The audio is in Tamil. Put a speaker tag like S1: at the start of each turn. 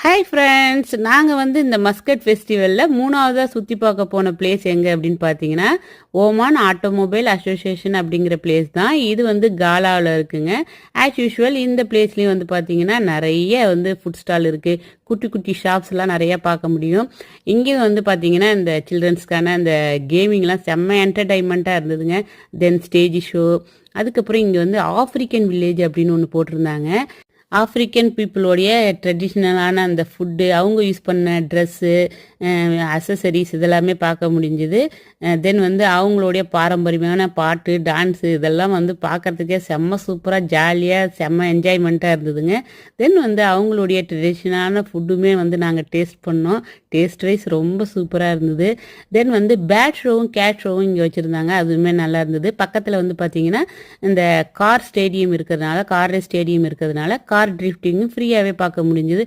S1: ஹாய் ஃப்ரெண்ட்ஸ், நாங்கள் இந்த மஸ்கட் ஃபெஸ்டிவலில் மூணாவதாக சுற்றி பார்க்க போன பிளேஸ் எங்கே அப்படின்னு பார்த்தீங்கன்னா, ஓமான் ஆட்டோமொபைல் அசோசியேஷன் அப்படிங்கிற பிளேஸ் தான். இது காலாவில் இருக்குங்க. ஆஸ் யூஷுவல் இந்த பிளேஸ்லேயும் பார்த்தீங்கன்னா நிறைய ஃபுட் ஸ்டால் இருக்குது. குட்டி குட்டி ஷாப்ஸ்லாம் நிறையா பார்க்க முடியும். இங்கேயும் பார்த்தீங்கன்னா இந்த சில்ட்ரன்ஸ்க்கான இந்த கேமிங்லாம் செம்ம என்டர்டைன்மெண்ட்டாக இருந்ததுங்க. தென் ஸ்டேஜ் ஷோ, அதுக்கப்புறம் இங்கே ஆஃப்ரிக்கன் வில்லேஜ் அப்படின்னு ஒன்று போட்டிருந்தாங்க. ஆஃப்ரிக்கன் பீப்புளோடைய ட்ரெடிஷ்னலான அந்த ஃபுட்டு, அவங்க யூஸ் பண்ண ட்ரெஸ்ஸு, அசசரிஸ் இதெல்லாமே பார்க்க முடிஞ்சுது. தென் அவங்களுடைய பாரம்பரியமான பாட்டு, டான்ஸு இதெல்லாம் பார்க்குறதுக்கே செம்ம சூப்பராக ஜாலியாக செம்ம என்ஜாய்மெண்ட்டாக இருந்ததுங்க. தென் அவங்களுடைய ட்ரெடிஷ்னலான ஃபுட்டுமே நாங்கள் டேஸ்ட் பண்ணோம். டேஸ்ட் வைஸ் ரொம்ப சூப்பராக இருந்தது. தென் பேட் ஷோவும் கேட் ஷோவும் இங்கே வச்சுருந்தாங்க. அதுவுமே நல்லா இருந்தது. பக்கத்தில் பார்த்தீங்கன்னா இந்த கார் ஸ்டேடியம் இருக்கிறதுனால, கார் ரேஸ் ஸ்டேடியம் இருக்கிறதுனால கார் ட்ரிஃப்டிங்கும் ஃப்ரீயாகவே பார்க்க முடிஞ்சுது.